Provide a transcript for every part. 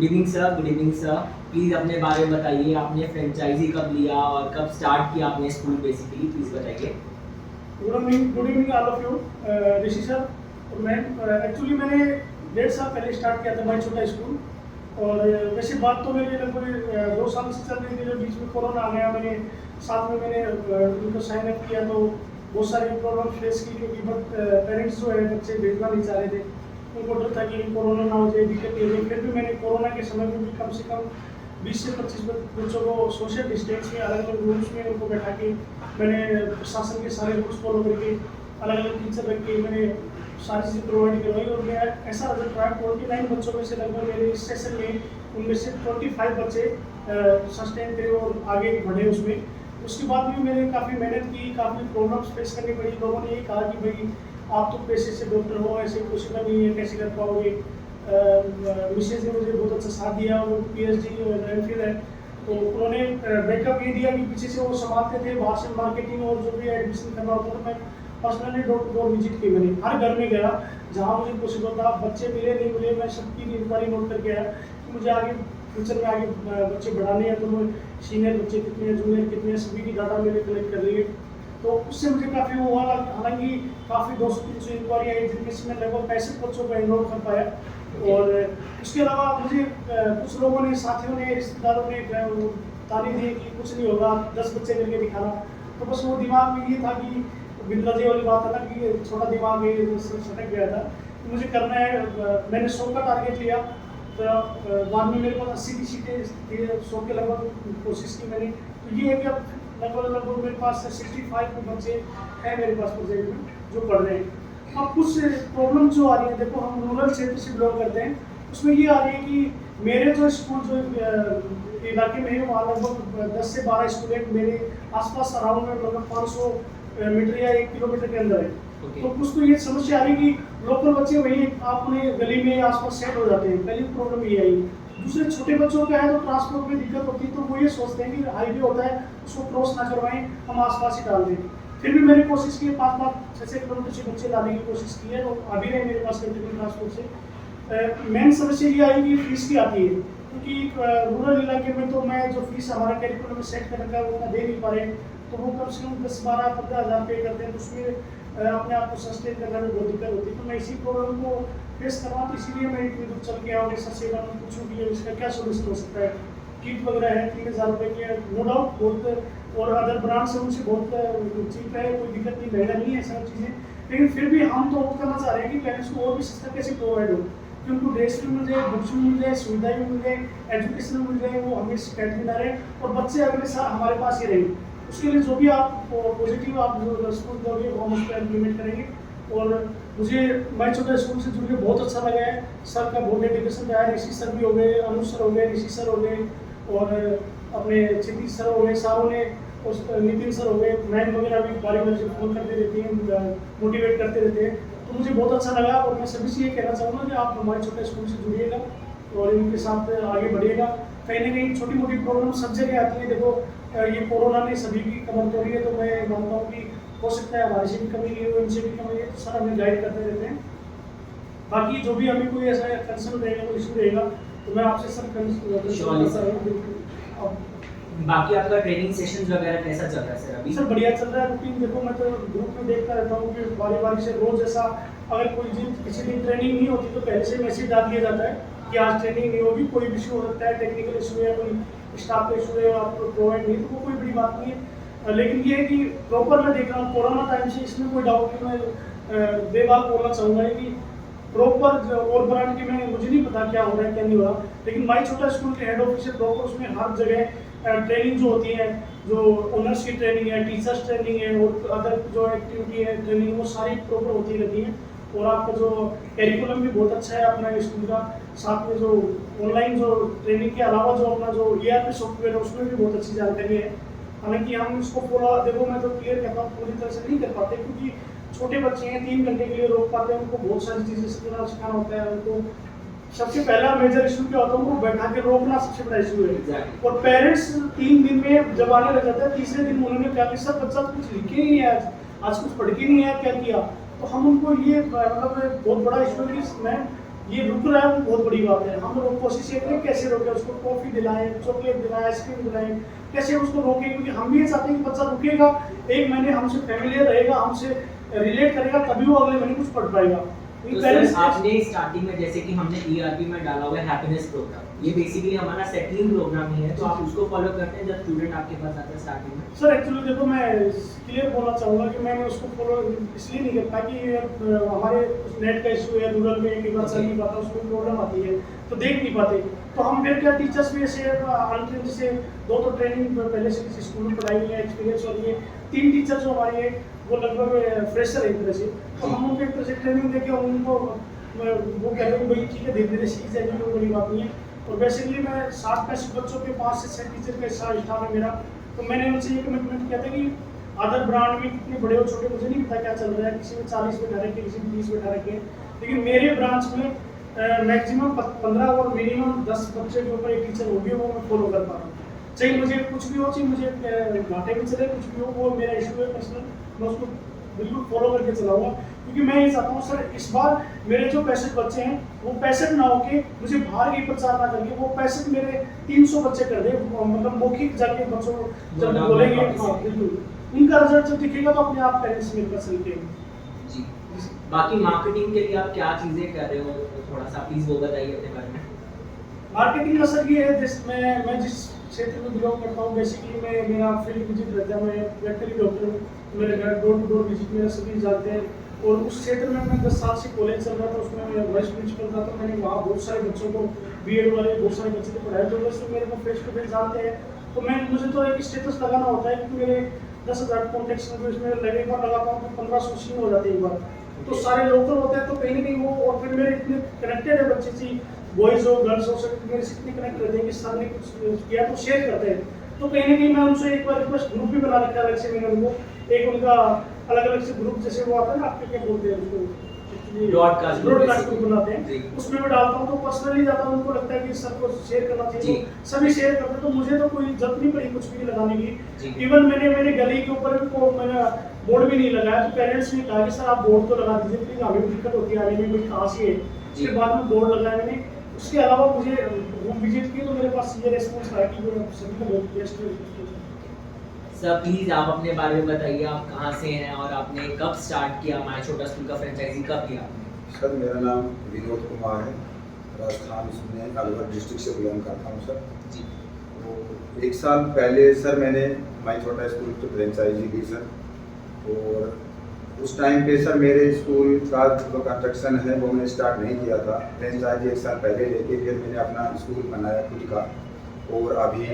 Good evening sir, good evening sir. Please अपने बारे में बताइए, आपने फ्रेंचाइजी कब लिया और कब स्टार्ट किया आपने स्कूल बेसिकली, प्लीज़ बताइए। Good evening all of you. Rishi sir और मैम, एक्चुअली मैंने 1.5 साल पहले स्टार्ट किया था माई छोटा स्कूल। और वैसे बात तो मेरी लगभग 2 साल से चल रही थी, जो बीच में कोरोना आ गया। मैंने साथ में उनको साइन अप किया तो बहुत सारी प्रॉब्लम फेस की, क्योंकि पेरेंट्स जो है बच्चे भेजना नहीं चाह रहे थे। उनको डर था कि कोरोना ना हो जाए, दिक्कत ये हुई। फिर भी मैंने कोरोना के समय में भी कम से कम 20 से 25 बच्चों को सोशल डिस्टेंस में अलग अलग रूम्स में उनको बैठा के मैंने प्रशासन के सारे रूल्स फॉलो करके अलग अलग टीचर रख के मैंने सारी चीज़ें प्रोवाइड करवाई। और मैं ऐसा रिजल्ट रहा, 29 बच्चों में से लगभग मेरे इस सेशन में उनमें से 25 बच्चे सस्टेन थे और आगे बढ़े उसमें। उसके बाद भी मैंने काफ़ी मेहनत की, काफ़ी प्रॉब्लम्स फेस करनी पड़ी। लोगों ने ये कहा कि भाई आप तो पेशे से डॉक्टर हो, ऐसे पॉसिबल नहीं है, कैसे कर पाओगे। मिसेज ने मुझे बहुत अच्छा साथ दिया, वो PhD और MPhil है, तो उन्होंने बैकअप ये दिया कि पीछे से वो संभालते थे, बाहर से मार्केटिंग और जो भी एडमिशन करना होता था। मैं personally door to door visit की, मैंने हर घर में गया जहाँ मुझे पॉसिबल था। बच्चे मिले नहीं मिले, मैं सबकी इंक्वायरी नोट करके आया कि मुझे आगे फ्यूचर में आगे बच्चे बढ़ाने हैं, तो मैं सीनियर बच्चे कितने हैं, जूनियर कितने हैं, सभी की डाटा मैंने कलेक्ट कर ली है। तो उससे मुझे काफ़ी वो हुआ, हालांकि काफ़ी 200-300 इंक्वायरी आई, जिनमें से मैं लगभग 65 बच्चों को एनरोल कर पाया। और उसके अलावा मुझे कुछ लोगों ने, साथियों ने, रिश्तेदारों ने तारीफ दी कि कुछ नहीं होगा, 10 बच्चे करके दिखाना। तो बस वो दिमाग में ये था कि बिंदाजी वाली बात है ना, कि छोटा दिमाग ये सटक गया था कि मुझे करना है। मैंने 100 का टारगेट लिया, तो बाद में मेरे पास 80 की सीटें थी, 100 के लगभग कोशिश की मैंने। तो ये है कि अब लगभग मेरे पास 65 बच्चे हैं मेरे पास प्रोजेक्ट में जो पढ़ रहे हैं। अब कुछ प्रॉब्लम जो आ रही है, देखो हम रूरल क्षेत्र से बिलोंग करते हैं, उसमें ये आ रही है कि मेरे जो स्कूल जो इलाके में है वहाँ लगभग 10 से 12 स्कूल है। मेरे आसपास अराउंड में लगभग 500 मीटर या 1 किलोमीटर के अंदर है। तो कुछ तो ये समस्या आ रही है कि लोकल बच्चे वही अपने गली में आसपास सेट हो जाते हैं, पहली प्रॉब्लम ये आई। दूसरे छोटे बच्चों का है तो ट्रांसपोर्ट में दिक्कत होती है, तो वो ये सोचते हैं कि हाईवे होता है उसको क्रॉस ना करवाएं, हम आसपास ही डाल दें। फिर भी मैंने कोशिश की, 5-6 किलोमीटर से बच्चे लाने की कोशिश की है, और अभी रहे मेरे पास कंटिन्यू ट्रांसपोर्ट से। मेन समस्या ये आई कि फीस की आती है, क्योंकि रूरल इलाके में तो मैं जो फीस हमारा कैरिकुलम में सेट कर रखा है वो उतना दे नहीं पा रहे। तो वो कम से कम 10-12-15 हज़ार पे करते हैं, तो उसमें अपने आप को सस्टेन करने में बहुत दिक्कत होती है। तो मैं इसी प्रॉब्लम को फेस कर रहा हूँ, तो इसीलिए मैं इतनी दूर चल के आऊँगी सर सेवा में पूछूँ कि इसका क्या सोल्यूशन हो सकता है। किट वगैरह है 3000 रुपये के, नो डाउट बहुत, और अदर ब्रांड से उनसे बहुत चीप है, कोई दिक्कत नहीं, महंगा नहीं है सब चीज़ें। लेकिन फिर भी हम तो वो करना चाह रहे हैं कि पेरेंट्स को और भी सस्ता कैसे प्रोवाइड हो, कि उनको ड्रेस भी मिल जाए, बुक्स भी मिल जाए, सुविधाएं भी मिल जाए, एजुकेशन भी मिल जाए, वो हमें शिकायत भी ना रहे, और बच्चे अगले साल हमारे पास ही रहेंगे। उसके लिए जो भी आप पॉजिटिव आप जो रिस्पॉन्स दोगे वो हम उस पर इम्प्लीमेंट करेंगे। और मुझे मैं छोटे स्कूल से जुड़ के बहुत अच्छा लगा है। सर का बहुत डेडिकेशन रहा है, ऋषि सर भी हो गए, अनु सर हो गए, ऋषि सर हो गए, और अपने क्षितिज सर हो गए, सारों ने, और नितिन सर हो गए, मैम वगैरह भी बारी बारी से फोन करते रहती हैं, मोटिवेट करते रहते हैं। तो मुझे बहुत अच्छा लगा, और मैं सभी से ये कहना चाहूँगा कि आप हमारे छोटे स्कूल से जुड़िएगा और इनके साथ आगे बढ़िएगा। कहीं ना कहीं छोटी मोटी प्रॉब्लम सब जगह आती है। देखो ये कोरोना ने सभी की कमर तोड़ी है, तो मैं मानता हूँ कि हो सकता है हमारे से भी कमी है, इनसे भी कमी है, तो सर हमें गाइड करते रहते हैं। बाकी जो भी हमें कोई ऐसा कंसर्न रहेगा, कोई इशू रहेगा, तो मैं आपसे सर बाकी आपका ट्रेनिंग सेशंस वगैरह कैसा चल रहा है सर अभी? सर बढ़िया चल रहा है रूटीन। देखो मैं तो ग्रुप में देखता रहता हूँ कि बारी से रोज ऐसा, अगर कोई दिन किसी दिन ट्रेनिंग नहीं होती तो पहले से मैसेज डाल दिया जाता है कि आज ट्रेनिंग नहीं होगी, कोई इशू हो सकता है, टेक्निकल इशू है, कोई स्टाफ का इशू है, आपको प्रोवाइड नहीं, तो वो कोई बड़ी बात नहीं है। लेकिन ये है कि प्रॉपर मैं देख रहा हूँ कोरोना टाइम से, इसमें कोई डाउट नहीं। मैं बेबाक बोलना चाहूँगा कि प्रॉपर और ब्रांड के में मुझे नहीं पता क्या हो रहा है क्या नहीं हो रहा, लेकिन माई छोटा स्कूल के हेड ऑफिस से प्रॉपर उसमें हर जगह ट्रेनिंग जो होती है, जो ओनर्स की ट्रेनिंग है, टीचर्स ट्रेनिंग है, और अदर जो एक्टिविटी है ट्रेनिंग, वो सारी प्रॉपर होती रहती है। और आपका जो कैरिकुलम भी बहुत अच्छा है अपना स्कूल का। साथ में जो ऑनलाइन जो ट्रेनिंग के अलावा जो अपना जो ERP सॉफ्टवेयर है उसमें भी बहुत अच्छी जानकारी है। हालांकि हम इसको फॉलो, देखो मैं तो क्लियर कहता हूँ, पूरी तरह से नहीं कर पाते, क्योंकि छोटे बच्चे हैं, 3 घंटे के लिए रोक पाते हैं, उनको बहुत सारी चीज़ें सिखाना होता है। उनको सबसे पहला मेजर इशू क्या होता है, उनको बैठा के रोकना सबसे बड़ा इशू है। और पेरेंट्स 3 दिन में जब आने लग जाते हैं, तीसरे दिन उन्होंने क्या कि सर बच्चा कुछ लिखे नहीं है, आज कुछ पढ़ के नहीं है, क्या किया। तो हम उनको ये मतलब बहुत बड़ा इशू है कि मैं ये रुक रहा है वो बहुत बड़ी बात है। हम लोग कोशिश ये करें कैसे रोकें उसको, कॉफ़ी दिलाएं, चॉकलेट दिलाएं, आइसक्रीम दिलाएं, कैसे उसको रोकें, क्योंकि हम भी ये चाहते हैं कि बच्चा रुकेगा, 1 महीने हमसे फैमिलियर रहेगा, हमसे रिलेट करेगा, तभी वो अगले महीने कुछ पढ़ पाएगा। तो सर आपने स्टार्टिंग में जैसे कि हमने ERP में डाला हुआ है हैप्पीनेस प्रोग्राम, ये बेसिकली हमारा सेटलिंग प्रोग्राम ही है, तो आप उसको फॉलो करते हैं जब स्टूडेंट आपके पास आता है स्टार्टिंग में? सर एक्चुअली देखो, मैं क्लियर बोलना चाहूँगा कि मैंने उसको फॉलो इसलिए नहीं करता कि हमारे नेट का इशू है, रूरल में कई बार चल नहीं पाता, उसमें प्रॉब्लम आती है तो देख नहीं पाते। तो हम फिर क्या टीचर्स भी ऐसे अनट्रेन, जैसे 2 तो ट्रेनिंग पहले से किसी स्कूल में पढ़ाई हुई है, एक्सपीरियंस और ये 3 टीचर जो हमारे वो लगभग फ्रेशर है एक तरह से, तो हम उनको एक तरह से ट्रेनिंग देके उनको वो कह रहे हैं भाई ठीक है धीरे धीरे सीख जाएंगे, कोई बड़ी बात नहीं है। और बेसिकली मैं 60-65 बच्चों के 5 से 6 टीचर का स्टाफ है मेरा, तो मैंने उनसे ये कमिटमेंट किया था कि अदर ब्रांड में कितने बड़े और छोटे मुझे नहीं पता क्या चल रहा है, किसी में 40 बैठा रखे, किसी में 30 बैठा रखे, लेकिन मेरे ब्रांच में मैक्सिमम 15 और मिनिमम 10 बच्चे के ऊपर एक टीचर होगी, वो मैं फॉलो कर पा रहा हूँ। चाहे मुझे कुछ भी हो, चाहे मुझे घाटे में चले, कुछ भी हो, वो मेरा इशू है पर्सनल, मैं उसको बिल्कुल फॉलो करके चलाऊंगा, क्योंकि मैं ये चाहता हूँ सर इस बार मेरे जो 65 बच्चे हैं वो 65 ना होके मुझे बाहर की प्रचार ना करके वो 65 मेरे 300 बच्चे कर दे, मतलब मौखिक जाके बच्चों को जब बोलेंगे, हाँ बिल्कुल उनका रिजल्ट जब दिखेगा तो अपने आप पेरेंट्स मेरे पास चलते हैं। जी, बाकी मार्केटिंग के लिए आप क्या चीज़ें कर रहे हो, थोड़ा सा प्लीज़ वो बताइए अपने बारे में। मार्केटिंग का सर ये है, मैं जिस क्षेत्र में बिलोंग करता हूँ, बेसिकली मेरा फील्ड विजिट रहता है, मैं वेटनरी डॉक्टर हूँ, मेरे घर डोर टू डोर विजिट मेरा सभी जानते हैं। और उस क्षेत्र में मैं 10 साल से कॉलेज चल रहा था, उसमें मैं वाइस प्रिंसिपल था, तो मैंने वहाँ बहुत सारे बच्चों को BEd वाले बहुत सारे बच्चे को पढ़ाया, तो बस मेरे को फेस टू फेस जानते हैं। तो मुझे तो एक स्टेटस लगाना होता है, क्योंकि मेरे 10,000 कॉन्टेक्ट्स में इसमें लगे बार लगाता हूँ तो 1500 सीन हो जाते हैं एक बार, तो सारे लोकल होते हैं, तो कहीं ना कहीं वो, और फिर मेरे इतने कनेक्टेड है बच्चे से, बॉयज़ हो गर्ल्स हो, सब मेरे से इतने कनेक्ट रहते हैं कि सर ने कुछ किया तो शेयर करते हैं। तो कहीं ना कहीं मैं उनसे एक बार रिक्वेस्ट ग्रुप भी बना रखा है अलग से, मैंने उनको एक उनका अलग अलग से ग्रुप, जैसे वो आता है ना आपके क्या बोलते हैं उसको, ब्रॉडकास्ट ग्रुप बनाते हैं, उसमें मैं डालता हूँ, तो पर्सनली जाता हूँ, उनको लगता है कि सबको शेयर करना चाहिए, तो सभी शेयर करते हैं, तो मुझे तो कोई जरूरत नहीं पड़ी कुछ भी लगाने की। इवन मैंने मेरे गली के ऊपर भी मैंने बोर्ड भी नहीं लगाया, तो पेरेंट्स ने कहा कि सर आप बोर्ड तो लगा दीजिए प्लीज, हमें भी दिक्कत होती है आने में, कोई कहाँ से है, फिर बाद में बोर्ड लगाया मैंने। उसके अलावा मुझे होम विजिट की तो मेरे पास ये रिस्पॉन्स आया कि वो सभी का बहुत बेस्ट है। सर प्लीज़ आप अपने बारे में बताइए, आप कहाँ से हैं और आपने कब स्टार्ट किया माय छोटा स्कूल का फ्रेंचाइजी कब किया आपने? सर मेरा नाम विनोद कुमार है, राजस्थान में अलवर डिस्ट्रिक्ट से बिलोंग करता हूँ सर जी। तो 1 साल पहले सर मैंने माय छोटा स्कूल की फ्रेंचाइजी ली सर, और उस टाइम पे सर मेरे स्कूल का जो कंस्ट्रक्शन है वो मैंने स्टार्ट नहीं किया था। फ्रेंचाइजी 1 साल पहले लेके फिर मैंने अपना स्कूल बनाया खुद का, और अभी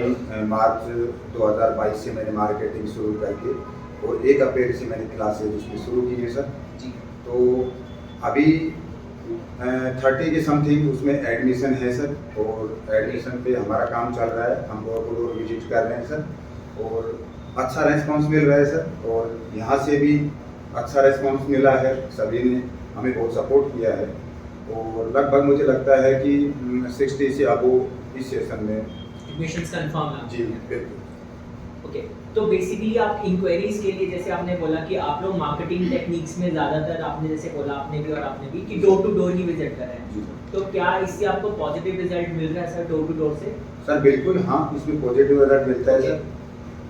मार्च 2022 से मैंने मार्केटिंग शुरू करके और 1 अप्रैल से मैंने क्लासेज उसमें शुरू की है सर जी। तो अभी 30 के समथिंग उसमें एडमिशन है सर, और एडमिशन पे हमारा काम चल रहा है, हम डोर टू डोर विजिट कर रहे हैं सर, और अच्छा रेस्पॉन्स मिल रहा है सर, और यहाँ से भी अच्छा रेस्पॉन्स मिला है, सभी ने हमें बहुत सपोर्ट किया है, और लगभग मुझे लगता है कि 60 से अबोव इस सेशन में एडमिशंस कंफर्म है जी बिल्कुल। ओके, तो बेसिकली आप इंक्वायरीज के लिए, जैसे आपने बोला कि आप लोग मार्केटिंग टेक्निक्स में ज़्यादातर, आपने जैसे बोला आपने भी और आपने भी कि डोर टू डोर ही विजिट कर रहे हैं, तो क्या इससे आपको पॉजिटिव रिजल्ट मिल रहा है सर डोर टू डोर से? सर बिल्कुल हाँ, इसमें पॉजिटिव रिजल्ट मिलता है सर।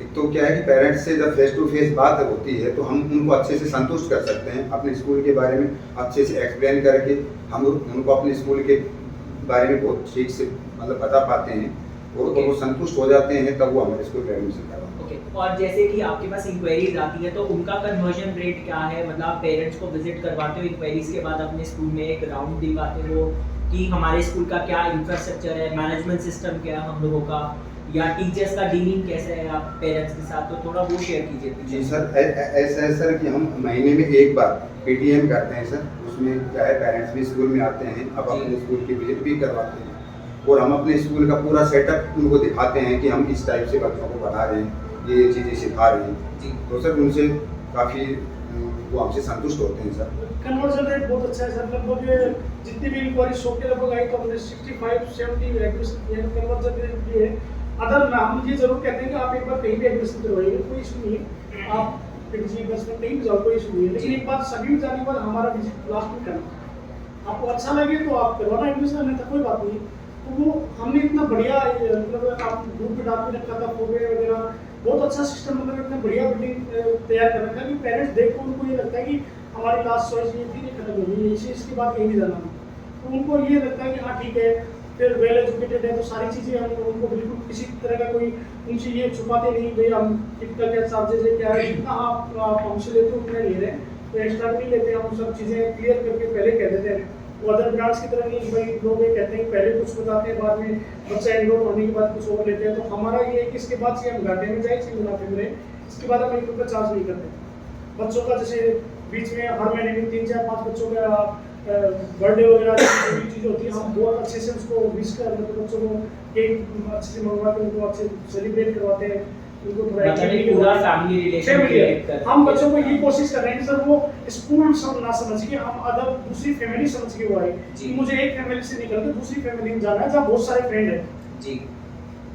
एक तो क्या है कि पेरेंट्स से जब फेस टू फेस बात होती है तो हम उनको अच्छे से संतुष्ट कर सकते हैं, अपने स्कूल के बारे में अच्छे से एक्सप्लेन करके हम उनको अपने स्कूल के बारे में बहुत ठीक से मतलब बता पाते हैं, और तो वो संतुष्ट हो जाते हैं, तब वो हमारे स्कूल में एडमिशन करवाते हैं। ओके, और जैसे कि आपके पास इंक्वायरीज आती है तो उनका कन्वर्जन रेट क्या है, मतलब आप पेरेंट्स को विजिट करवाते हो इंक्वायरीज के बाद अपने स्कूल में एक राउंड दिखाते हो कि हमारे स्कूल का क्या इंफ्रास्ट्रक्चर है, मैनेजमेंट सिस्टम क्या है हम लोगों का, या टीचर्स का डीलिंग कैसे है आप पेरेंट्स के साथ, तो थोड़ा वो शेयर कीजिए। जी सर, ऐसा है सर कि हम महीने में 1 बार PTM करते हैं सर, उसमें क्या है पेरेंट्स भी स्कूल में आते हैं, अब अपने स्कूल की विजिट भी करवाते हैं, और हम अपने स्कूल का पूरा सेटअप उनको दिखाते हैं कि हम इस टाइप से बच्चों को पढ़ा रहे हैं, ये चीज़ें सिखा रहे हैं, तो सर उनसे काफ़ी वो हमसे संतुष्ट होते हैं सर। कन्वर्जन रेट बहुत अच्छा है सर, लगभग जितनी भी इंक्वायरी 100 के लगभग आई तो हमने 65-70 एडमिशन कन्वर्जन रेट भी है। अदर हम ये जरूर कहते हैं कि आप एक बार कहीं भी एडमिशन करवाइए, कोई इशू नहीं है, आप किसी बस में कहीं भी जाओ, कोई इशू नहीं है, लेकिन एक बार सभी में जाने के बाद हमारा विजिट लास्ट में करना, आपको अच्छा लगे तो आप करवाना एडमिशन, नहीं तो कोई बात नहीं। तो वो हमने इतना बढ़िया मतलब आप ग्रुप में डाल के रखा था फोटो वगैरह, बहुत अच्छा सिस्टम, मतलब इतना बढ़िया बिल्डिंग तैयार कर रखा है कि पेरेंट्स देख को उनको ये लगता है कि हमारी क्लास चॉइस ये थी, खत्म हो गई, इसे इसके बाद कहीं नहीं जाना। तो उनको ये लगता है कि हाँ ठीक है, फिर वेल एजुकेटेड है, तो सारी चीज़ें हम उनको बिल्कुल किसी तरह का कोई उनसे ये छुपाते नहीं भाई हम कितना क्या चार्जेज है क्या है, जितना आप हमसे लेते हो उतना ले रहे हैं, तो एक्स्ट्रा नहीं लेते, हम सब चीज़ें क्लियर करके पहले कह देते हैं। वो अदर ब्रांड्स की तरह नहीं भाई लोग ये कहते हैं पहले कुछ बताते हैं, बाद में बच्चा एनरोल होने के बाद कुछ और लेते हैं। तो हमारा ये है कि इसके बाद से हम घाटे में जाए, चाहे मुनाफे में रहे, इसके बाद हम 1 रुपया चार्ज नहीं करते। बच्चों का जैसे बीच में हर महीने में 3, 4, 5 बच्चों का बर्थडे वगैरह जो भी चीज़ होती है, हम बहुत अच्छे से उसको विश कर, मतलब बच्चों को केक अच्छे से मंगवा के उनको अच्छे सेलिब्रेट करवाते हैं, उनको थोड़ा मतलब एक पूरा फैमिली रिलेशन क्रिएट कर, हम बच्चों को ये कोशिश कर रहे हैं कि सर वो स्कूल सब ना समझ के, हम अदर दूसरी फैमिली समझ के वो आए कि मुझे एक फैमिली से निकल के दूसरी फैमिली में जाना है जहाँ बहुत सारे फ्रेंड हैं जी,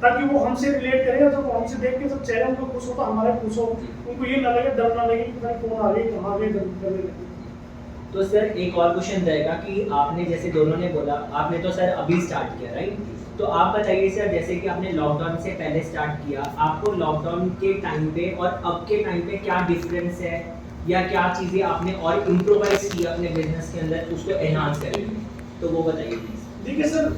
ताकि वो हमसे रिलेट करें, और जब हमसे देख के जब चेहरा उनको खुश होता हमारा खुश हो, उनको ये ना लगे, डर ना लगे कि भाई कौन आ गई कहाँ गई, डरने लगे। तो सर एक और क्वेश्चन रहेगा कि आपने जैसे दोनों ने बोला, आपने तो सर अभी स्टार्ट किया राइट, तो आप बताइए सर जैसे कि आपने लॉकडाउन से पहले स्टार्ट किया, आपको लॉकडाउन के टाइम पे और अब के टाइम पे क्या डिफरेंस है, या क्या चीज़ें आपने और इम्प्रोवाइज की अपने बिजनेस के अंदर उसको एनहांस करेंगे, तो वो बताइए प्लीज। देखिए सर,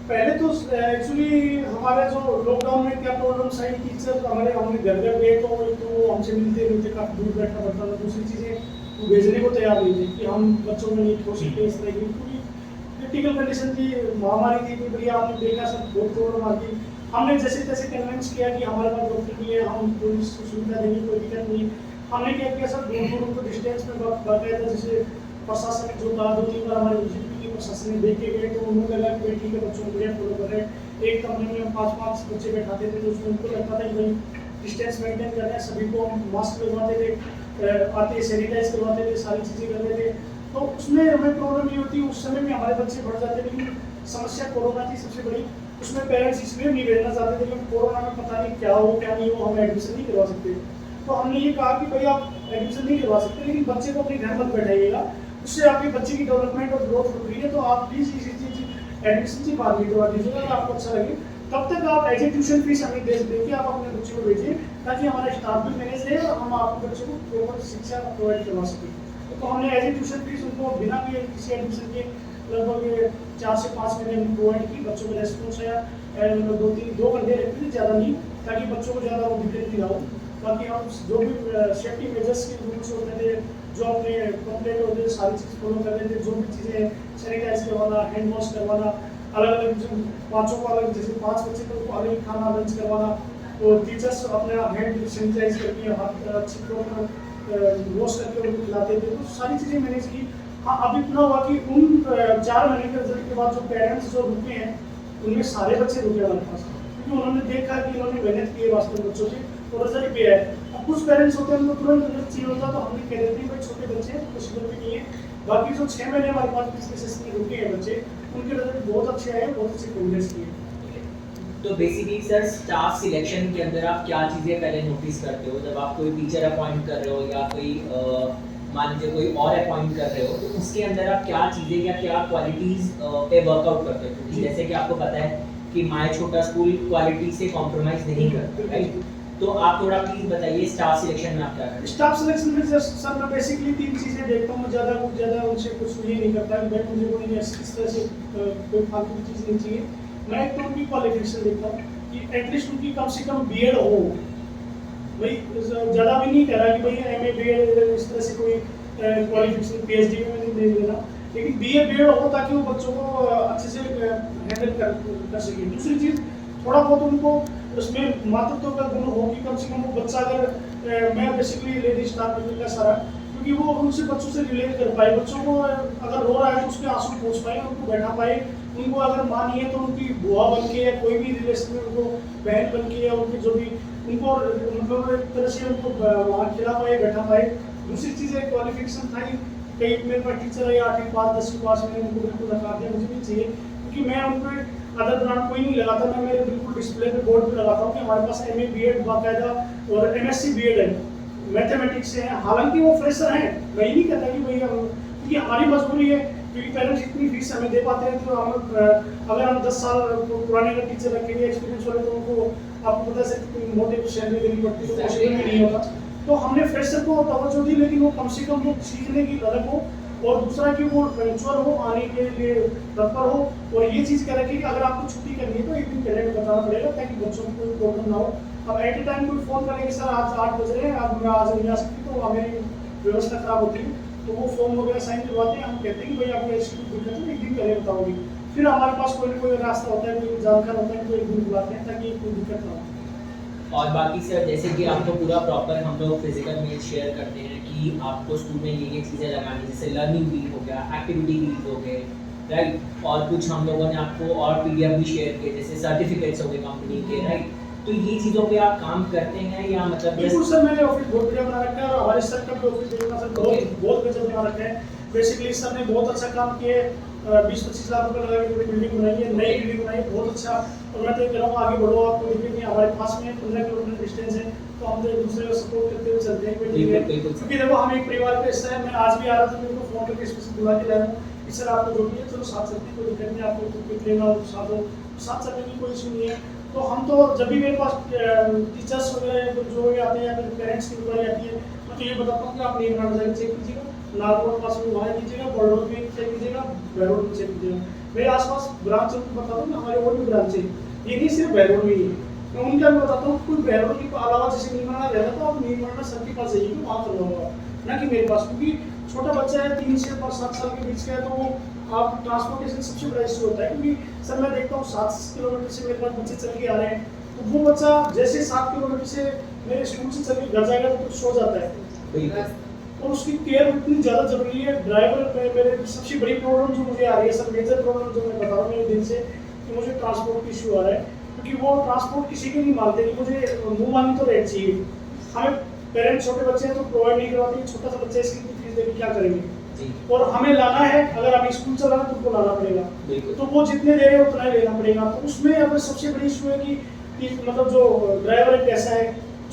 पहले तो एक्चुअली हमारे जो लॉकडाउन में क्या प्रॉब्लम्स आई, टीचर हमने घर गए तो हमसे मिलते काफ़ी दूर बैठना पड़ता था, दूसरी चीज़ें वो भेजने को तैयार नहीं थे कि हम बच्चों में नहीं हो सकते, इस तरह की पूरी क्रिटिकल कंडीशन थी, महामारी थी, कि भैया आपने देखा सब बहुत प्रॉब्लम आ गई। हमने जैसे तैसे कन्विंस किया कि हमारे पास डॉक्टर भी है, हम कोई सुविधा देंगे, कोई दिक्कत नहीं। हमने क्या किया सर, दूर उनको डिस्टेंस में बाकायदा जैसे प्रशासन जो कहा 2-3 बार हमारे यूनिवर्सिटी के प्रशासन ने देख के गए, तो उन्होंने लगा कि ठीक है बच्चों को बढ़िया फॉलो कर रहे हैं। एक कमरे में 5-5 बच्चे बैठाते थे, तो उसमें उनको लगता था कि भाई डिस्टेंस मेंटेन कर रहे हैं, सभी को हम मास्क लगवाते थे, आते सैनिटाइज करवाते थे, सारी चीज़ें कर रहे थे। तो उसमें हमें प्रॉब्लम ये होती, उस समय में हमारे बच्चे बढ़ जाते, लेकिन समस्या कोरोना थी सबसे बड़ी। उसमें पेरेंट्स इसलिए नहीं भेजना चाहते थे क्योंकि कोरोना में पता नहीं क्या हो क्या नहीं हो, हम एडमिशन नहीं करवा सकते। तो हमने ये कहा कि भाई आप एडमिशन नहीं करवा सकते, लेकिन बच्चे को अपने घर मत बैठाइएगा, उससे आपके बच्चे की डेवलपमेंट और ग्रोथ रुक रही है, तो आप प्लीज़ इसी चीज़ एडमिशन से बाद में करवा दीजिएगा, अगर आपको अच्छा लगे। तब तक आप एज ए ट्यूशन फीस हमें दे कि आप अपने बच्चे को भेजिए, ताकि हमारा स्टाफ भी मैनेज रहे और हम आपके बच्चे को प्रॉपर शिक्षा प्रोवाइड करवा सकें। तो हमने एज ए ट्यूशन फीस उनको बिना भी किसी एडमिशन के लगभग 4 से 5 महीने में प्रोवाइड की। बच्चों का रेस्पॉन्स है 2 घंटे रहते थे, ज़्यादा नहीं, ताकि बच्चों को ज़्यादा वो दिक्कत नहीं हो। बाकी हम जो भी सेफ्टी मेजर्स के रूल्स होते थे, जो अपने कंप्लेंट होते थे, सारी चीज़ फॉलो कर रहे थे। जो भी चीज़ें सैनिटाइज करवाना, हैंड वॉश करवाना, अलग अलग जो 5 को अलग, जैसे 5 बच्चे को उनको अलग खाना लंच करवाना, तो टीचर्स अपने हैंड सैनिटाइज करके हाथ अच्छी प्रॉपर वॉश करके उनको खिलाते थे। तो सारी चीज़ें मैनेज की। हाँ, अब इतना हुआ कि उन 4 महीने के रिजल्ट के बाद जो पेरेंट्स जो रुके हैं, उनमें सारे बच्चे रुके हमारे पास, क्योंकि उन्होंने देखा कि इन्होंने मेहनत की है वास्तव में बच्चों की, और रिजल्ट भी है। अब कुछ पेरेंट्स होते हैं उनको तुरंत रिजल्ट चाहिए होता, तो हमने कह देते हैं भाई छोटे बच्चे कुछ भी नहीं है। बाकी जो 6 महीने हमारे पास पिछले सेशन में रुके हैं बच्चे, उनके रिजल्ट बहुत अच्छे आए, बहुत अच्छे प्रोग्रेस किए। तो बेसिकली सर स्टाफ सिलेक्शन के अंदर आप क्या चीज़ें पहले नोटिस करते हो जब आप कोई टीचर अपॉइंट कर रहे हो या कोई मान लीजिए कोई और अपॉइंट कर रहे हो, तो उसके अंदर आप क्या चीज़ें या क्या क्वालिटीज़ पे वर्कआउट करते हो? क्योंकि जैसे कि आपको पता है कि माय छोटा स्कूल क्वालिटी से कॉम्प्रोमाइज़ नहीं करता, राइट? तो आप थोड़ा प्लीज़ बताइए स्टाफ सिलेक्शन में आप क्या करते हो? स्टाफ सिलेक्शन में सर मैं बेसिकली 3 चीज़ें देखता हूँ, ज़्यादा उनसे कुछ ये नहीं करता कि भाई मुझे कोई इस तरह से कोई फालतू की चीज़ नहीं चाहिए। मैं एक तो उनकी क्वालिफिकेशन देखता हूँ कि एटलीस्ट उनकी कम से कम बीएड हो। भाई ज़्यादा भी नहीं कह रहा कि भाई एमए बीएड इस तरह से कोई क्वालिफिकेशन पीएचडी में नहीं देना, लेकिन बीए बीएड हो ताकि वो बच्चों को अच्छे से हैंडल कर सके। दूसरी चीज़, थोड़ा बहुत उनको उसमें मातृत्व का गुण हो कि कम से कम वो बच्चा अगर मैं बेसिकली लेडी स्टाफ का सारा, क्योंकि वो उनसे बच्चों से रिलेट कर पाए, बच्चों को अगर रो रहा है तो उसके आंसू पहुँच पाए, उनको बैठा पाए, उनको अगर माँ नहीं है तो उनकी बुआ बन के या कोई भी रिलेशन में उनको बहन बन के या उनकी जो भी उनको मतलब एक तरह से उनको वहाँ खिला पाए, बैठा पाए। दूसरी चीज़ एक क्वालिफिकेशन था, कई मेरे पास टीचर है 8वीं पास 10वीं पास में उनको बिल्कुल रखा दिया, मुझे भी चाहिए, क्योंकि मैं उन पर अदर ब्रांड कोई नहीं लगाता, मैं मेरे बिल्कुल डिस्प्ले पे बोर्ड पे लगाता हूँ कि हमारे पास एमए बीएड बाकायदा और एमएससी बीएड है, मैथमेटिक्स से है। हालांकि वो फ्रेशर हैं, मैं ये नहीं कहता कि भैया, क्योंकि हमारी मजबूरी है क्योंकि पेरेंट्स इतनी फीस हमें दे पाते हैं तो हम अगर हम 10 साल पुराने अगर टीचर रखेंगे एक्सपीरियंस वाले, तो उनको आपको पता है मोटे सैलरी देनी पड़ती है, तो पॉसिबल भी नहीं होता। तो हमने फ्रेशर को तवज्जो दी, लेकिन वो कम से कम वो सीखने की ललक हो, और दूसरा कि वो पंक्चुअल हो, आने के लिए तत्पर हो, और ये चीज़ कह रखी कि अगर आपको छुट्टी करनी है तो एक दिन पहले बताना पड़ेगा, ताकि बच्चों को कोई प्रॉब्लम ना हो। अब एट ए टाइम कोई फ़ोन करेंगे सर आज 8 बज रहे हैं, आज मैं आज नहीं आ सकती, तो मेरी व्यवस्था खराब होती है, तो वो फॉर्म वगैरह साइन करवाते हैं, हम कहते हैं कि भाई आपको ऐसी कोई दिक्कत है, एक दिन पहले बताओगी। फिर हमारे पास कोई ना कोई रास्ता होता है, कोई जानकार होता है, तो एक दिन बुलाते हैं ताकि कोई दिक्कत ना हो। और बाकी सर जैसे कि आपको पूरा प्रॉपर हम लोग फिजिकल मील शेयर करते हैं कि आपको स्कूल में ये चीज़ें लगानी, जैसे लर्निंग वील हो गया, एक्टिविटी वील हो गए, राइट, और कुछ हम लोगों ने आपको और पीडीएफ भी शेयर किए, जैसे सर्टिफिकेट्स हो गए कंपनी के, राइट। तो ये चीज़ों पे आप काम करते हैं या मतलब बिल्कुल सर, मैंने ऑफिस बहुत बढ़िया बना रखा है, और हमारे सर का भी ऑफिस देखना सर बहुत गजब बना रखा है। बेसिकली सर ने बहुत अच्छा काम किया है, 20-25 लाख रुपए लगा के पूरी बिल्डिंग बनाई है, नई बिल्डिंग बनाई है, बहुत अच्छा। और मैं तो ये कह रहा हूँ आगे बढ़ो, आपको दिक्कत नहीं, हमारे पास में 15 किलोमीटर डिस्टेंस है, तो हम तो एक दूसरे को सपोर्ट करते हुए चलते हैं। क्योंकि देखो हम एक परिवार का हिस्सा है, मैं आज भी आ रहा था, मेरे को फोन करके स्पेशल बुला के लाया हूँ कि सर आपको जो भी है चलो साथ चलते हैं, कोई दिक्कत नहीं, आपको कुछ लेना हो साथ चलने की कोई इशू नहीं है। तो हम तो जब भी मेरे पास टीचर्स वगैरह जो भी आते हैं या फिर पेरेंट्स की इंक्वायरी आती है, मैं तो ये बताता हूँ कि आप नीम जाकर चेक कीजिएगा, नागौर पास में वहाँ कीजिएगा, बड़ोद में चेक कीजिएगा, बहरोड में चेक कीजिएगा। मेरे आसपास ब्रांच उनको बताता हूँ, हमारे और भी ब्रांच है, ये नहीं सिर्फ बहरोड में ही है। मैं उनका भी बताता हूँ, कोई बहरोड के अलावा जैसे नीमराना रहता तो आप नीमराना सर के पास जाइए, वहाँ करवाऊंगा, ना कि मेरे पास, क्योंकि छोटा बच्चा है 3 से 7 साल के बीच का है, तो वो आप ट्रांसपोर्टेशन सबसे बड़ा इशू होता है। क्योंकि सर मैं देखता हूँ 7 किलोमीटर से मेरे पास बच्चे चल के आ रहे हैं, तो वो बच्चा जैसे 7 किलोमीटर से मेरे स्कूल से चल के घर जाएगा तो सो जाता है, और उसकी केयर इतनी ज़्यादा जरूरी है। ड्राइवर मेरे सबसे बड़ी प्रॉब्लम जो मुझे आ रही है सर, मेजर प्रॉब्लम जो मैं बता रहा हूँ मेरे दिन से, कि मुझे ट्रांसपोर्ट की इशू आ रहा है, क्योंकि वो ट्रांसपोर्ट किसी के नहीं मानते कि मुझे मुँह मांगी तो रेट चाहिए। हमें पेरेंट्स छोटे बच्चे हैं तो प्रोवाइड नहीं करवाते, छोटा सा बच्चा इसकी फीस देकर क्या करेंगे, और हमें लाना है, अगर अभी स्कूल चल रहा है तो उनको लाना पड़ेगा, तो वो जितने दे रहे हैं उतना ही लेना पड़ेगा। तो उसमें अब सबसे बड़ी इशू है कि मतलब जो ड्राइवर है कैसा है,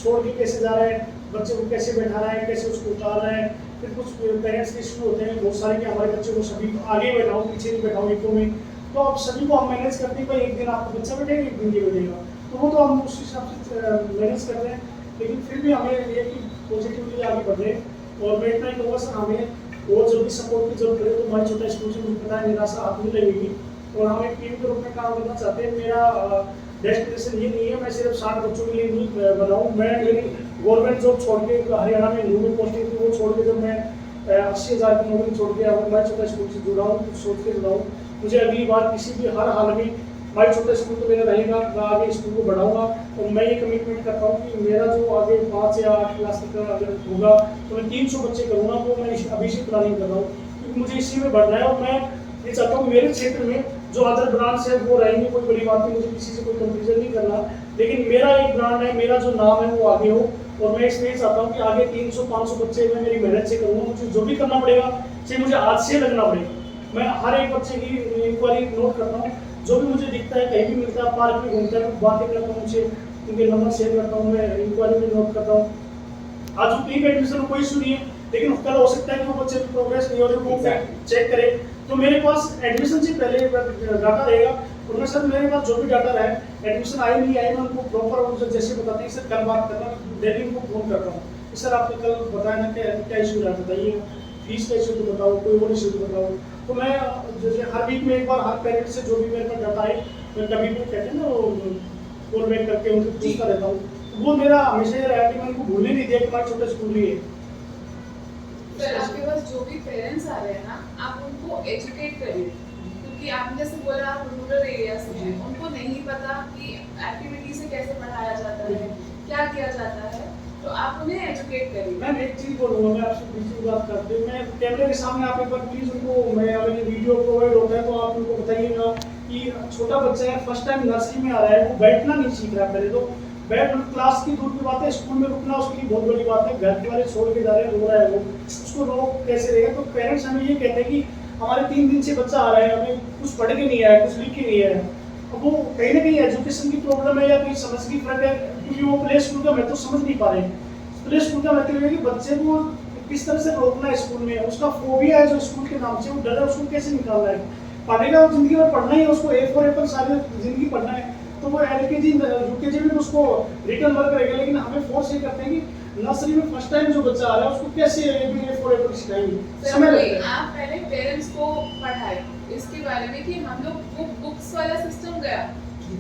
छोड़ के कैसे जा रहा है, बच्चे को कैसे बैठा रहा है, कैसे उसको उतार रहा है। फिर कुछ पेरेंट्स के इशू होते हैं बहुत सारे कि हमारे बच्चे को सभी आगे बैठाओ पीछे नहीं बैठाओ इको में, तो अब सभी को हम मैनेज करते हैं, भाई एक दिन आपका बच्चा बैठेगा, एक दिन ये बैठेगा, तो वो तो हम उस हिसाब से मैनेज कर रहे हैं। लेकिन फिर भी हमें ये कि पॉजिटिवली आगे बढ़ रहे हैं। और मैं इतना ही कहूँगा सर, हमें और जो भी सपोर्ट की जरूरत है तो हमारे छोटा स्कूल से मुझे पता है निराशा हाथ नहीं लगेगी, और हम एक टीम के रूप में काम करना चाहते हैं। मेरा डेस्टिनेशन ये नहीं है मैं सिर्फ 60 बच्चों के लिए नहीं बनाऊँ, मैं मेरी गवर्नमेंट जॉब छोड़ के हरियाणा में न्यू में पोस्टिंग थी, वो छोड़ के जब मैं 80,000 की नौकरी छोड़ के अब मैं छोटा स्कूल से जुड़ा हूँ, कुछ सोच के जुड़ा हूँ। मुझे अगली बार किसी भी हर हाल में भाई छोटा स्कूल तो मेरा रहेगा, मैं आगे स्कूल को बढ़ाऊंगा, और मैं ये कमिटमेंट करता हूँ कि मेरा जो आगे 5 या 8 क्लास तक अगर होगा तो मैं 300 बच्चे करूँगा, वो मैं अभी से प्लानिंग कर रहा हूँ, क्योंकि मुझे इसी में बढ़ना है। और मैं ये चाहता हूँ मेरे क्षेत्र में जो अदर ब्रांड्स है वो रहेंगे, कोई बड़ी बात नहीं, मुझे किसी से कोई कंपेरिजन नहीं करना, लेकिन मेरा एक ब्रांड है, मेरा जो नाम है वो आगे हो। और मैं इसमें चाहता हूँ कि आगे 300-500 बच्चे मैं मेरी मेहनत से करूँगा, मुझे जो भी करना पड़ेगा चाहे मुझे आज से लगना पड़ेगा। मैं हर एक बच्चे की इंक्वायरी नोट करता हूँ, जो भी मुझे दिखता है, कहीं भी मिलता है, पार्क में घूमता है, बातें करता हूँ उनसे, उनके नंबर शेयर करता हूँ, मैं इंक्वायरी में नोट करता हूँ। आज जो प्री एडमिशन में कोई इशू नहीं है, लेकिन कल हो सकता है कि वो बच्चे की प्रोग्रेस नहीं हो रही, वो चेक करे, तो मेरे पास एडमिशन से पहले डाटा रहेगा। और मैं सर मेरे पास जो भी डाटा रहे, एडमिशन आई नहीं आई, मैं उनको प्रॉपर उनसे जैसे बताते हैं सर कल बात करना, डेली उनको फोन करता हूँ कि सर आपने कल बताया ना क्या इशू रहा, बताइए फीस का इशू तो बताओ, कोई और इशू तो बताओ। तो मैं जैसे हर वीक में एक बार हर पेरेंट से जो भी मेरे पास डाटा है, मैं कभी भी कहते हैं ना कॉल बैक करके उनको पूछता रहता हूँ। वो मेरा हमेशा ये रहा कि मैं उनको भूलने नहीं दिया कि हमारे छोटे स्कूल ही है। सर आपके पास जो भी पेरेंट्स आ रहे हैं ना, आप उनको एजुकेट करिए, क्योंकि आपने जैसे बोला आप रूरल एरिया से हैं, उनको नहीं पता कि एक्टिविटी से कैसे पढ़ाया जाता है, क्या किया जाता है, तो आप उन्हें एजुकेट करिए। मैम एक चीज़ बोलूँगा, मैं आपसे दूसरी बात करते हैं, मैं कैमरे के सामने आप एक बार प्लीज़ उनको, मैं अगर ये वीडियो प्रोवाइड होता है तो आप उनको बताइएगा कि छोटा बच्चा है, फर्स्ट टाइम नर्सरी में आ रहा है, वो बैठना नहीं सीख रहा है, पहले तो बैठ क्लास की दूर की बात है, स्कूल में रुकना उसके लिए बहुत बड़ी बात है, घर वाले छोड़ के जा रहे हैं, रो रहा है वो, उसको रोक कैसे रहेगा। तो पेरेंट्स हमें ये कहते हैं कि हमारे 3 दिन से बच्चा आ रहा है, हमें कुछ पढ़ के नहीं आया, कुछ लिख के नहीं आया। अब वो कहीं ना कहीं एजुकेशन की प्रॉब्लम है या कोई समझ की फर्क है, क्योंकि वो प्ले स्कूल का मैं तो समझ नहीं पा रहे। प्ले स्कूल का मतलब है कि बच्चे को किस तरह से रोकना है स्कूल में, उसका फोबिया है जो स्कूल के नाम से, वो डर है, उसको कैसे निकालना है। पढ़ेगा वो जिंदगी भर पढ़ना ही है, उसको ए फॉर एप्पल सारी जिंदगी पढ़ना है, तो वो एलकेजी यूकेजी में उसको रिटर्न वर्क करेगा। लेकिन हमें फोर्स ये करते हैं कि नर्सरी में फर्स्ट टाइम जो बच्चा आ रहा है उसको कैसे ए फॉर एप्पल सिखाएंगे। समय लगता है। आप पहले पेरेंट्स को पढ़ाए इसके बारे में कि हम लोग वो बुक्स वाला सिस्टम गया,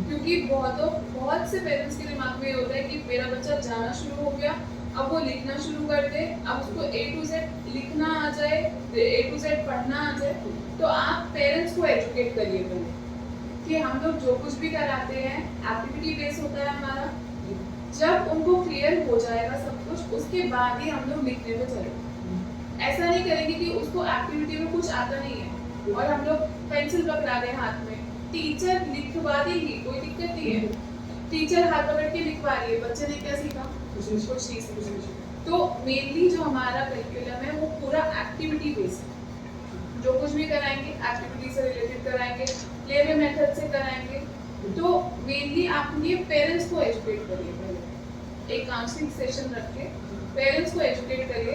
क्योंकि बहुत से पेरेंट्स के दिमाग में ये होता है कि मेरा बच्चा जाना शुरू हो गया, अब वो लिखना शुरू कर दे, अब उसको A to Z लिखना आ जाए, A to Z पढ़ना आ जाए। तो आप पेरेंट्स को एजुकेट करिए पहले कि हम लोग जो कुछ भी कराते हैं एक्टिविटी बेस होता है हमारा। जब उनको क्लियर हो जाएगा सब कुछ, उसके बाद ही हम लोग लिखने पे चले। ऐसा नहीं करेंगे कि उसको एक्टिविटी में कुछ आता नहीं है और हम लोग पेंसिल पकड़ा दें हाथ में, टीचर लिखवा देगी, कोई दिक्कत नहीं है, टीचर हाथ पकड़ के लिखवा रही है, बच्चे ने क्या सीखा, कुछ नहीं सीखा। तो मेनली जो हमारा करिकुलम है वो पूरा एक्टिविटी बेस्ड है। जो कुछ भी कराएंगे एक्टिविटी से रिलेटेड कराएंगे, प्ले वे मेथड से कराएंगे। तो मेनली आप ये पेरेंट्स को एजुकेट करिए, पहले एक काउंसलिंग सेशन रख के पेरेंट्स को एजुकेट करिए,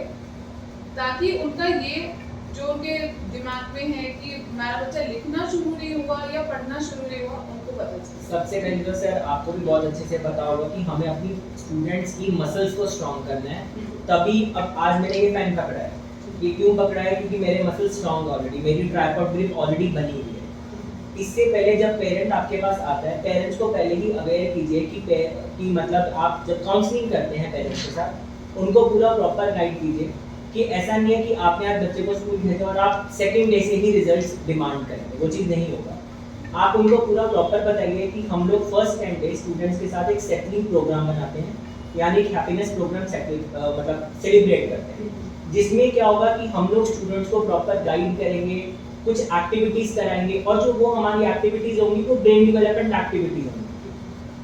ताकि उनका ये जो उनके दिमाग में है कि हमारा बच्चा लिखना शुरू नहीं हुआ या पढ़ना शुरू नहीं हुआ, उनको पता चले। सबसे पहले तो सर आपको भी बहुत अच्छे से पता होगा कि हमें अपनी स्टूडेंट्स की मसल्स को स्ट्रॉन्ग करना है। तभी अब आज मैंने ये पेन पकड़ा है, ये क्यों पकड़ा है, क्योंकि मेरे मसल्स स्ट्रॉन्ग ऑलरेडी, मेरी ट्राइपॉड ग्रिप ऑलरेडी बनी हुई है। इससे पहले जब पेरेंट आपके पास आता है, पेरेंट्स को पहले ही अवेयर कीजिए कि मतलब आप जब काउंसलिंग करते हैं पेरेंट्स के साथ, उनको पूरा प्रॉपर गाइड कीजिए कि ऐसा नहीं है कि आपने आज बच्चे को स्कूल भेजा और आप सेकंड डे से ही रिजल्ट्स डिमांड करेंगे, वो चीज़ नहीं होगा। आप उनको पूरा प्रॉपर बताइए कि हम लोग फर्स्ट 10 डे स्टूडेंट्स के साथ एक सेटलिंग प्रोग्राम बनाते हैं, यानी एक हैप्पीनेस प्रोग्राम मतलब सेलिब्रेट करते हैं, जिसमें क्या होगा कि हम लोग स्टूडेंट्स को प्रॉपर गाइड करेंगे, कुछ एक्टिविटीज़ कराएंगे, और जो वो हमारी एक्टिविटीज़ होंगी वो ब्रेन डेवलपमेंट एक्टिविटीज़ होंगी।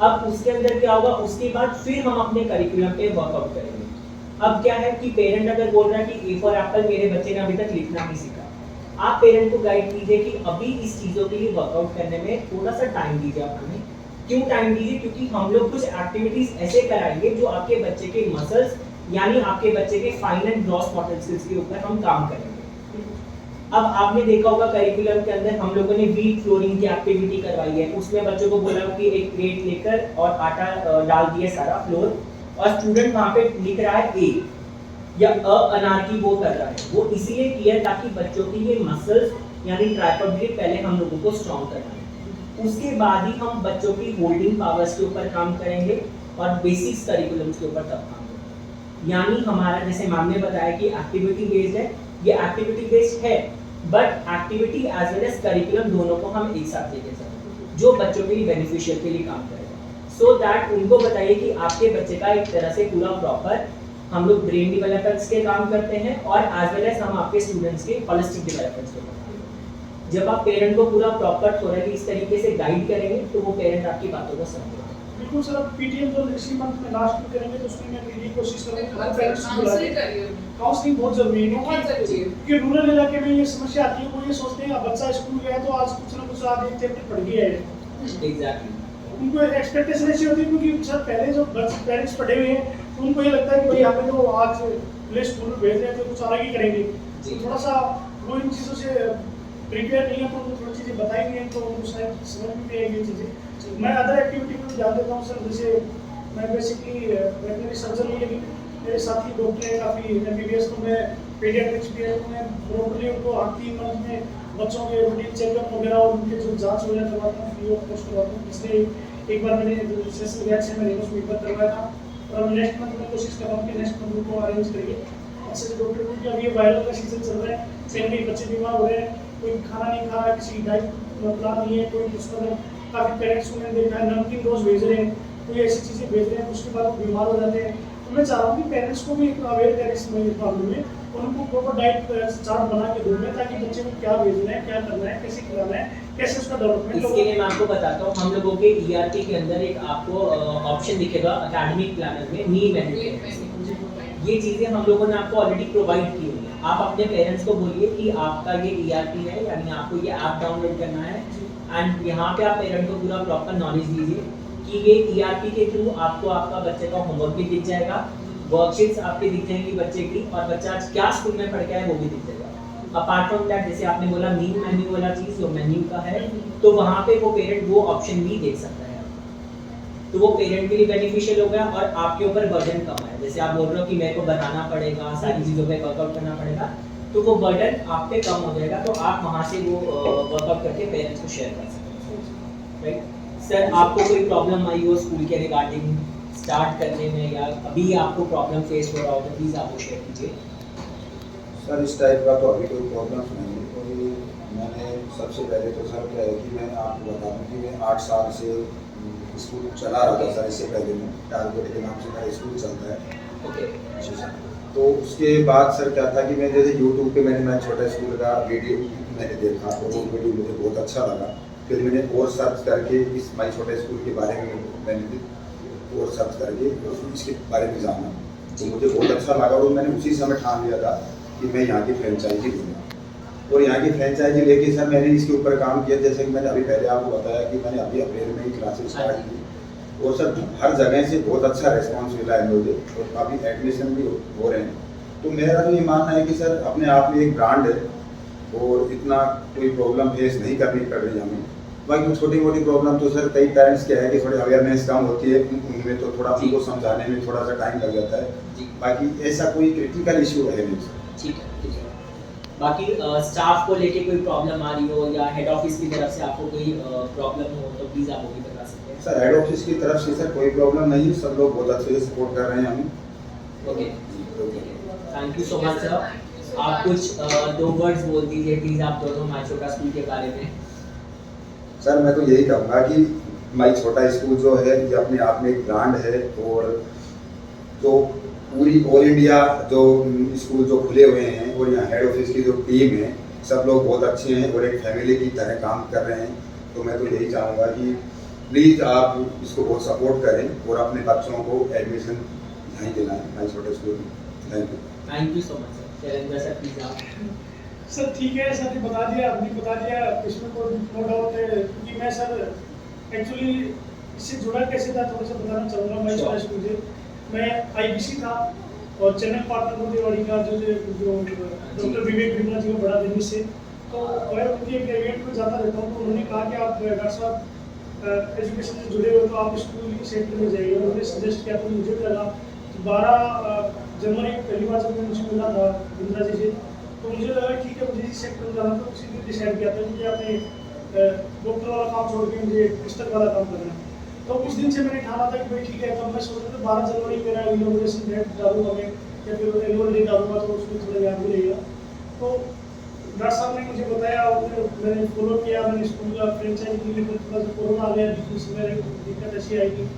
अब उसके अंदर क्या होगा, उसके बाद फिर हम अपने करिकुलम पे वर्कआउट करेंगे। अब क्या है कि पेरेंट अगर बोल रहा है कि ए फॉर एप्पल मेरे बच्चे ने अभी तक लिखना नहीं सीखा, आप पेरेंट को गाइड कीजिए कि अभी इस चीज़ों के लिए वर्कआउट करने में थोड़ा सा टाइम दीजिए आप हमें। क्यों टाइम दीजिए, क्योंकि हम लोग कुछ एक्टिविटीज़ ऐसे कराएंगे जो आपके बच्चे के मसल्स यानी आपके बच्चे के fine and gross motor skills के ऊपर हम काम करेंगे। अब आपने देखा होगा करिकुलम के अंदर हम लोगों ने व्हीट फ्लोरिंग की एक्टिविटी करवाई है, उसमें बच्चों को बोला कि एक प्लेट लेकर और आटा डाल दिया सारा फ्लोर, और स्टूडेंट वहाँ पे लिख रहा है ए या अनार की वो कर रहा है। वो इसीलिए किया ताकि बच्चों की ये मसल्स यानी ट्राइपॉड ग्रिप पहले हम लोगों को स्ट्रॉन्ग करना है, उसके बाद ही हम बच्चों की होल्डिंग पावर्स के ऊपर काम करेंगे और बेसिक्स करिकुलम्स के ऊपर तब काम करेंगे। यानी हमारा जैसे मैम ने बताया कि एक्टिविटी बेस्ड है, ये एक्टिविटी बेस्ड है, but activity as well as curriculum दोनों को हम एक साथ लेके चलेंगे जो बच्चों के लिए बेनिफिशियल के लिए काम करेगा। सो दैट उनको बताइए कि आपके बच्चे का एक तरह से पूरा प्रॉपर हम लोग ब्रेन डेवलपमेंट्स के काम करते हैं और एज वेल एज हम आपके स्टूडेंट्स के होलिस्टिक डेवलपमेंट्स के काम करते हैं। जब आप पेरेंट को पूरा प्रॉपर थोड़ा इस तरीके से गाइड करेंगे तो वो पेरेंट आपकी बातों को समझेगा। बिल्कुल सर, अब पीटीएम जो इसी मंथ में लास्ट में करेंगे तो उसमें मैं पूरी कोशिश करूंगा हर पेरेंट्स को बुला के। काउंसलिंग बहुत जरूरी है, बहुत जरूरी है, क्योंकि रूरल इलाके में ये समस्या आती है, वो ये सोचते हैं बच्चा स्कूल गया है तो आज कुछ ना कुछ आज एक चैप्टर पढ़ गया है। एग्जैक्टली, उनको एक्सपेक्टेशन ऐसी होती है क्योंकि सर पहले जो पेरेंट्स पढ़े हुए हैं तो उनको ये लगता है कि भाई हमें तो आज प्ले स्कूल में भेज रहे हैं तो कुछ अलग ही करेंगे। तो थोड़ा सा वो इन चीज़ों से प्रिपेयर नहीं है तो उनको थोड़ी चीज़ें बताई नहीं है तो उनको शायद समझ में आएगी ये चीज़ें। मैं अदर एक्टिविटी में ध्यान देता हूँ सर, जैसे मैं बेसिकली वेटनरी सर्जन नहीं, लेकिन मेरे साथी डॉक्टर हैं काफ़ी MBBS, तो मैं पेडियाट्रिक्स भी है, तो मैं प्रॉपर्ली उनको हर 3 मंथ में बच्चों के रूटीन चेकअप वगैरह और उनके जो जांच वगैरह करवाता हूँ, फ्री ऑफ कॉस्ट करवाता हूँ। इसलिए एक बार मैंने सेशन गया से मैंने उसमें एक बार करवाया था, और नेक्स्ट मंथ में कोशिश कर रहा हूँ कि नेक्स्ट मंथ को अरेंज करिए अच्छे से डॉक्टर, क्योंकि अभी ये वायरल का सीजन चल रहा है, सेम में बच्चे बीमार हो रहे हैं, कोई खाना नहीं खा रहा है, किसी डाइट प्लान नहीं है, कोई कुछ मतलब काफ़ी पेरेंट्स को मैंने देखा है नमकीन रोज भेज रहे हैं, कोई ऐसी चीज़ें भेज रहे हैं, उसके बाद वो बीमार हो जाते हैं। तो मैं चाह रहा हूँ कि पेरेंट्स को भी अवेयर करें इस मामले में, उनको प्रॉपर डाइट चार्ट बना के दूंगा ताकि बच्चे को क्या भेजना है, क्या करना है, कैसे खिलाना है, कैसे उसका डेवलपमेंट। इसके लिए मैं आपको बताता हूँ, हम लोगों के ERP के अंदर एक आपको ऑप्शन दिखेगा एकेडमिक प्लानर में, नी मैनेजमेंट। ये चीज़ें हम लोगों ने आपको ऑलरेडी प्रोवाइड की हुई है। आप अपने पेरेंट्स को बोलिए कि आपका ये ERP है, यानी आपको ये ऐप डाउनलोड करना है, एंड यहाँ पे आप पेरेंट को पूरा प्रॉपर नॉलेज दीजिए कि ये ERP के थ्रू आपको आपका बच्चे का होमवर्क भी दिख जाएगा, वर्कशीट्स आपके दिख जाएंगी बच्चे की, और बच्चा आज क्या स्कूल में पढ़ के आया वो भी दिख जाएगा। अपार्ट फ्रॉम दैट, जैसे आपने बोला मीन मेन्यू वाला चीज़ जो मेन्यू का है, तो वहाँ पे वो पेरेंट वो ऑप्शन भी देख सकता है, तो वो पेरेंट के लिए बेनिफिशियल होगा और आपके ऊपर बर्डन कम है। जैसे आप बोल रहे हो कि मेरे को बनाना पड़ेगा, सारी चीज़ों पे वर्कआउट करना पड़ेगा, तो वो बर्डन आप पे कम हो जाएगा, तो आप वहाँ से वो वर्कआउट करके पेरेंट्स को शेयर कर सकते हैं, राइट। सर, आपको कोई प्रॉब्लम आई हो स्कूल के रिगार्डिंग स्टार्ट करने में, या अभी आपको प्रॉब्लम फेस हो रहा हो, तो प्लीज़ आप वो शेयर कीजिए। सर इस टाइप का तो अभी कोई प्रॉब्लम नहीं है। कोई मैंने सबसे पहले तो सर क्या है कि मैं आपको बता दूँ कि मैं 8 साल से स्कूल चला रहा था सर। इससे पहले मैं टारगेट के नाम से मेरा स्कूल चलता है। ओके। जी सर। तो उसके बाद सर क्या था कि मैं जैसे यूट्यूब पे मैं छोटा स्कूल का वीडियो मैंने देखा, तो वो वीडियो मुझे बहुत अच्छा लगा। फिर मैंने और सर्च करके इस माई छोटे स्कूल के बारे में मैंने और सर्च करके इसके बारे में जाना, तो मुझे बहुत अच्छा लगा, और मैंने उसी समय ठान लिया था कि मैं यहाँ की फ्रेंचाइजी लूँगा। और यहाँ की फ्रेंचाइजी लेके सर मैंने इसके ऊपर काम किया। जैसे कि मैंने अभी पहले आपको बताया कि मैंने अभी अप्रैल में ही क्लासेस स्टार्ट की, और सर हर जगह से बहुत अच्छा रिस्पॉन्स मिला है मुझे, और काफ़ी एडमिशन भी हो रहे हैं। तो मेरा तो ये मानना है कि सर अपने आप में एक ब्रांड है, और इतना कोई प्रॉब्लम फेस नहीं करनी पड़ रही हमें। बाकी छोटी मोटी प्रॉब्लम तो सर कई पेरेंट्स क्या है कि थोड़ी अवेयरनेस कम होती है उनमें, तो थोड़ा उनको समझाने में थोड़ा सा टाइम लग जाता है। बाकी ऐसा कोई क्रिटिकल इशू है नहीं सर। ठीक है, ठीक है। बाकी स्टाफ को लेके कोई प्रॉब्लम आ रही हो, या हेड ऑफिस की तरफ से आपको कोई प्रॉब्लम हो, तो प्लीज़ आप वो भी बता सकते हैं। सर हेड ऑफिस की तरफ से सर कोई प्रॉब्लम नहीं है, सब लोग बहुत अच्छे से सपोर्ट कर रहे हैं हमें। Okay, thank you so much sir. आप कुछ 2 वर्ड्स बोल दीजिए प्लीज़, आप दोनों माई छोटा स्कूल के बारे में। सर मैं तो यही कहूँगा कि माई छोटा स्कूल जो है ये अपने आप में एक ब्रांड है, और जो पूरी ऑल इंडिया जो स्कूल जो खुले हुए हैं, और यहाँ हेड ऑफिस की जो टीम है, सब लोग बहुत अच्छे हैं और एक फैमिली की तरह काम कर रहे हैं। तो मैं तो यही चाहूँगा कि प्लीज़ आप इसको बहुत सपोर्ट करें, और अपने बच्चों को एडमिशन यहीं दिलाएं माई छोटे स्कूल में। Thank you so much sir. Shailendra sir please आप। सर ठीक है, सर ने बता दिया, आपने बता दिया, इसमें कोई नो डाउट है। क्योंकि मैं सर एक्चुअली इससे जुड़ा कैसे था थोड़ा सा बताना चाहूँगा। मैं छोटा स्कूल से मैं IBC था, और चैनल पार्टनर मोतीवाड़ी का जो डॉक्टर विवेक बिमला जी को बड़ा दिल्ली से, तो मैं उनके एक इवेंट में जाता रहता हूँ। तो उन्होंने कहा कि आप डॉक्टर साहब एजुकेशन से जुड़े हो, तो आप स्कूल ही सेक्टर में जाइए। उन्होंने सजेस्ट किया, तो मुझे भी लगा। 12 जनवरी को पहली बार जब मुझे मिला था बिमला जी से, तो मुझे लगा ठीक है मुझे इस सेक्टर में जाना। तो उसी दिन डिसाइड किया था मुझे अपने डॉक्टर वाला काम छोड़ के मुझे पुस्तक वाला काम करना है। तो उस दिन से मैंने ठाना था कि भाई ठीक है। तब मैं सोच रहा था 12 जनवरी मेरा इनोग्रेशन डेट डालूंगा मैं, या फिर एनुअल डे डालूंगा, तो उसमें थोड़ा याद भी रहेगा। तो डॉक्टर साहब ने मुझे बताया, और मैंने फॉलो किया। मैंने स्कूल का फ्रेंचाइजी के लिए थोड़ा सा कोरोना आ गया, बीच में दिक्कत ऐसी आएगी।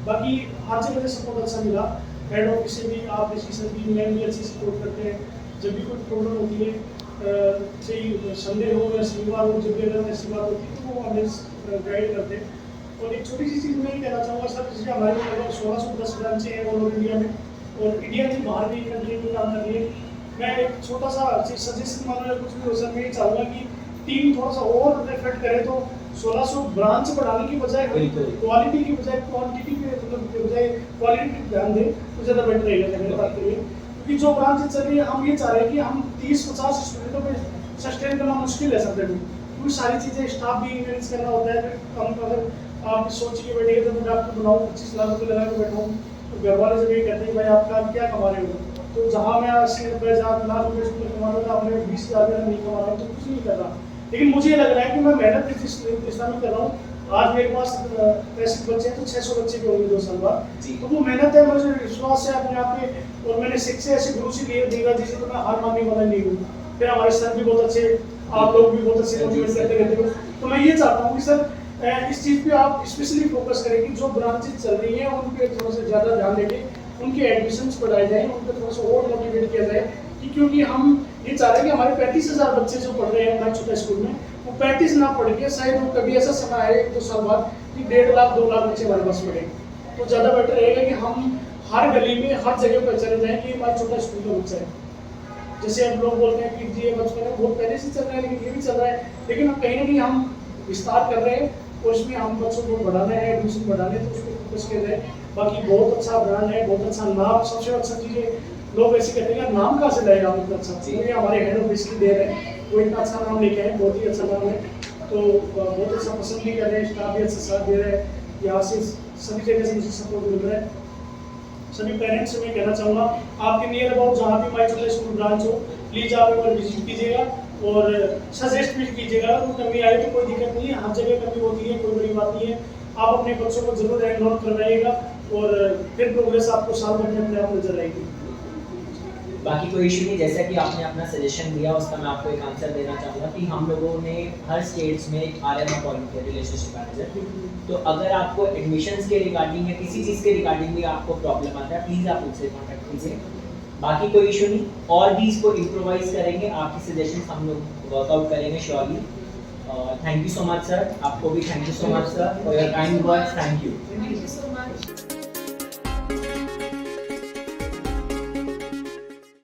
बाकी हर जगह से सपोर्ट अच्छा मिला। हेड ऑफिस से भी आप इसी सर भी मैम भी अच्छी सपोर्ट करते हैं। जब भी कोई प्रॉब्लम होती है, चाहे संडे हो या शनिवार हो, जब भी अगर ऐसी बात होती है तो वो हमें गाइड करते हैं। और एक छोटी सी चीज़ मैं ये कहना चाहूँगा सर, जैसे हमारे लगभग 1610 ब्रांचें हैं ऑल ओवर इंडिया में, और इंडिया से बाहर भी कंट्री में काम कर रही है। मैं एक छोटा सा सजेशन मान लो कुछ भी हो सर, मैं ये चाहूँगा कि टीम थोड़ा सा और एफर्ट करे, तो 1600 ब्रांच बढ़ाने की बजाय क्वालिटी की बजाय क्वांटिटी पे, मतलब के बजाय क्वालिटी पे ध्यान दें तो ज़्यादा बेटर रहेगा मेरी बात करिए। क्योंकि जो ब्रांच चल रही है, हम ये चाह रहे हैं कि हम 30-50 स्टूडेंटों पे सस्टेन करना मुश्किल है सब जगह, क्योंकि सारी चीज़ें स्टाफ भी मैनेज करना होता है। हम अगर आप सोच के बैठे तो मैं डॉक्टर बनाऊँ 25 लाख रुपये लगा के बैठाऊँ, तो घर वाले जब ये कहते हैं भाई आपका क्या कमा रहे हो, तो जहाँ मैं 80-90 लाख रुपये कमा रहा था, अपने 20,000 रुपये नहीं कमा रहा हूँ, तो कुछ नहीं कर रहा। लेकिन मुझे ये लग रहा है कि मैं मेहनत इस दिशा में कर रहा हूँ। आज मेरे पास 65 बच्चे हैं, तो 600 बच्चे भी होंगे 2 साल बाद। तो वो मेहनत है, मुझे विश्वास है अपने आप में। और मैंने शिक्षा ऐसे गुरु से लिए देगा जी से, तो मैं हार मानने वाला नहीं हूँ। फिर हमारे सर भी बहुत अच्छे, आप लोग भी बहुत अच्छे मोटिवेट करते रहते हो। तो मैं ये चाहता हूँ कि सर इस चीज़ पे आप स्पेशली फोकस करें कि जो ब्रांचेज चल रही हैं उन पे थोड़ा सा ज़्यादा ध्यान देके उनके एडमिशन्स बढ़ाए जाएँ, उन पर थोड़ा सा और मोटिवेट किया जाए। कि क्योंकि हम ये चाह रहे हैं कि हमारे 35,000 बच्चे जो पढ़ रहे हैं हमारे छोटे स्कूल में, वो 35 ना पढ़ के शायद वो कभी ऐसा समय आए 1-2 साल बाद कि 1.5 लाख 2 लाख बच्चे हमारे पास पढ़ेंगे। तो ज़्यादा बेटर रहेगा कि हम हर गली में हर जगह पर चले जाएँ कि हमारा छोटा स्कूल का बच्चा है। जैसे हम लोग बोलते हैं कि ये बचपन है बहुत पहले से चल रहा है, लेकिन ये भी चल रहा है, लेकिन अब कहीं ना कहीं हम विस्तार कर रहे हैं, और इसमें हम बच्चों को बढ़ाना है, एडमिशन बढ़ाना है, तो उसको फोकस किया जाए। बाकी बहुत अच्छा ब्रांड है, बहुत अच्छा नाम, सबसे अच्छा चीज़ है लोग ऐसे कहते हैं नाम कहाँ से लाएगा आप इतना अच्छा, तो ये हमारे हेड ऑफिस की देन है, वो इतना अच्छा नाम लेके आए, बहुत ही अच्छा नाम है, तो बहुत अच्छा पसंद भी कर रहे हैं, स्टाफ भी अच्छा साथ दे रहे हैं, यहाँ से सभी जगह से मुझे सपोर्ट मिल रहा है। सभी पेरेंट्स से मैं कहना चाहूँगा आपके नियर अबाउट जहाँ भी माई छोटा स्कूल ब्रांच हो, प्लीज़ आप एक बार विजिट कीजिएगा और सजेस्ट भी कीजिएगा। अगर कोई कमी आए तो कोई दिक्कत नहीं है, हर जगह कमी होती है, कोई बड़ी बात नहीं है। आप अपने बच्चों को जरूर एनरोल करवाइएगा और फिर प्रोग्रेस आपको साल भर में अपने आप नजर आएगी। बाकी कोई इशू नहीं, जैसा कि आपने अपना सजेशन दिया उसका मैं आपको एक आंसर देना चाहूँगा कि हम लोगों ने हर स्टेट्स में एक RM अपॉइंट किया, रिलेशनशिप मैनेजर। तो अगर आपको एडमिशन्स के रिगार्डिंग या किसी चीज़ के रिगार्डिंग भी आपको प्रॉब्लम आता है, प्लीज़ आप उनसे कॉन्टैक्ट कीजिए। बाकी कोई इशू नहीं, और भी इसको इम्प्रोवाइज करेंगे, आपकी सजेशन हम लोग वर्कआउट करेंगे surely. Thank you so much sir, आपको भी thank you so much sir for your kind words, thank you. Thank you so much.